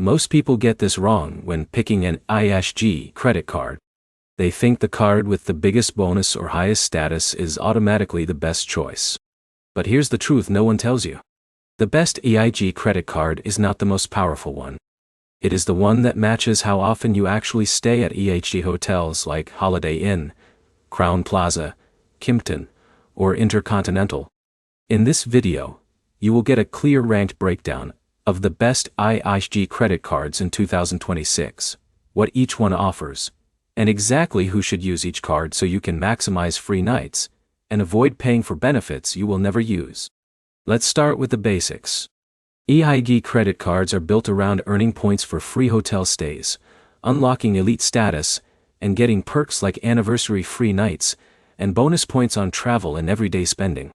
Most people get this wrong when picking an IHG credit card. They think the card with the biggest bonus or highest status is automatically the best choice. But here's the truth no one tells you. The best IHG credit card is not the most powerful one. It is the one that matches how often you actually stay at IHG hotels like Holiday Inn, Crown Plaza, Kimpton, or Intercontinental. In this video, you will get a clear ranked breakdown of the best IHG credit cards in 2026, what each one offers, and exactly who should use each card so you can maximize free nights and avoid paying for benefits you will never use. Let's start with the basics. IHG credit cards are built around earning points for free hotel stays, unlocking elite status, and getting perks like anniversary free nights and bonus points on travel and everyday spending.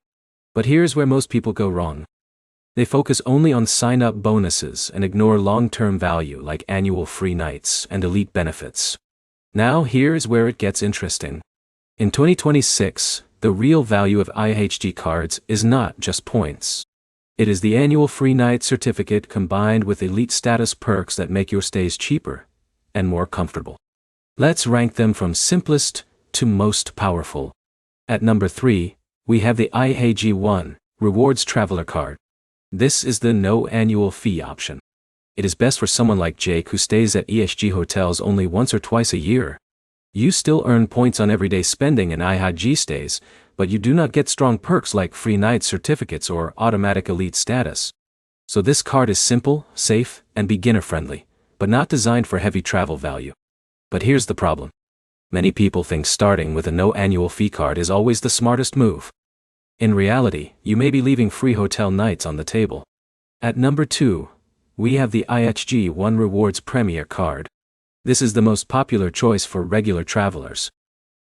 But here's where most people go wrong. They focus only on sign-up bonuses and ignore long-term value like annual free nights and elite benefits. Now here's where it gets interesting. In 2026, the real value of IHG cards is not just points. It is the annual free night certificate combined with elite status perks that make your stays cheaper and more comfortable. Let's rank them from simplest to most powerful. At number 3, we have the IHG One Rewards Traveler Card. This is the no annual fee option. It is best for someone like Jake who stays at IHG hotels only once or twice a year. You still earn points on everyday spending and IHG stays, but you do not get strong perks like free night certificates or automatic elite status. So this card is simple, safe, and beginner-friendly, but not designed for heavy travel value. But here's the problem. Many people think starting with a no annual fee card is always the smartest move. In reality, you may be leaving free hotel nights on the table. At number 2, we have the IHG One Rewards Premier Card. This is the most popular choice for regular travelers.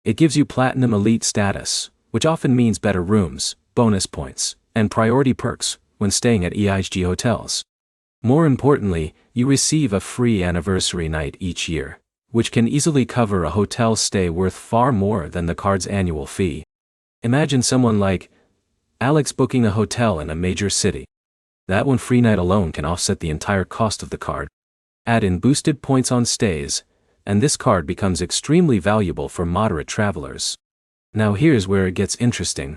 It gives you Platinum Elite status, which often means better rooms, bonus points, and priority perks when staying at IHG hotels. More importantly, you receive a free anniversary night each year, which can easily cover a hotel stay worth far more than the card's annual fee. Imagine someone like Alex booking a hotel in a major city. That one free night alone can offset the entire cost of the card. Add in boosted points on stays, and this card becomes extremely valuable for moderate travelers. Now here's where it gets interesting.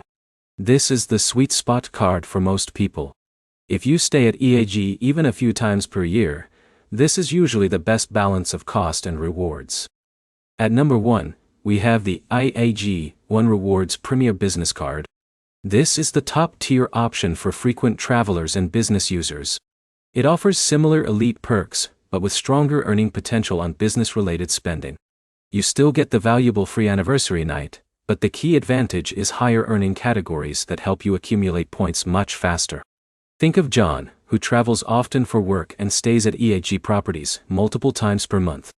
This is the sweet spot card for most people. If you stay at IHG even a few times per year, this is usually the best balance of cost and rewards. At number 1, we have the IHG One Rewards Premier Business Card. This is the top-tier option for frequent travelers and business users. It offers similar elite perks, but with stronger earning potential on business-related spending. You still get the valuable free anniversary night, but the key advantage is higher earning categories that help you accumulate points much faster. Think of John, who travels often for work and stays at IHG properties multiple times per month.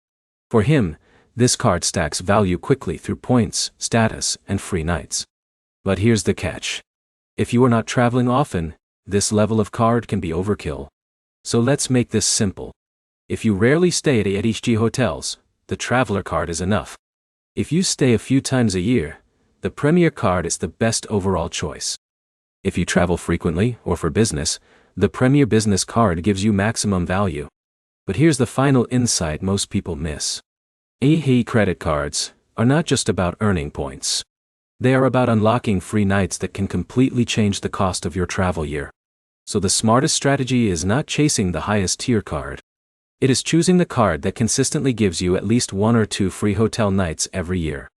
For him, this card stacks value quickly through points, status, and free nights. But here's the catch. If you are not traveling often, this level of card can be overkill. So let's make this simple. If you rarely stay at IHG hotels, the Traveler Card is enough. If you stay a few times a year, the Premier Card is the best overall choice. If you travel frequently or for business, the Premier Business Card gives you maximum value. But here's the final insight most people miss. IHG credit cards are not just about earning points. They are about unlocking free nights that can completely change the cost of your travel year. So the smartest strategy is not chasing the highest tier card. It is choosing the card that consistently gives you at least 1 or 2 free hotel nights every year.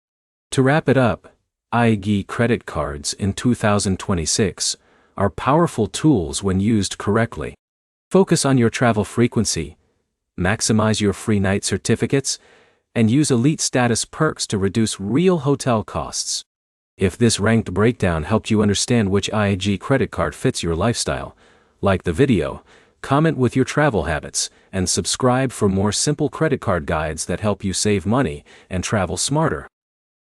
To wrap it up, IHG credit cards in 2026 are powerful tools when used correctly. Focus on your travel frequency, maximize your free night certificates, and use elite status perks to reduce real hotel costs. If this ranked breakdown helped you understand which IHG credit card fits your lifestyle, like the video, comment with your travel habits, and subscribe for more simple credit card guides that help you save money and travel smarter.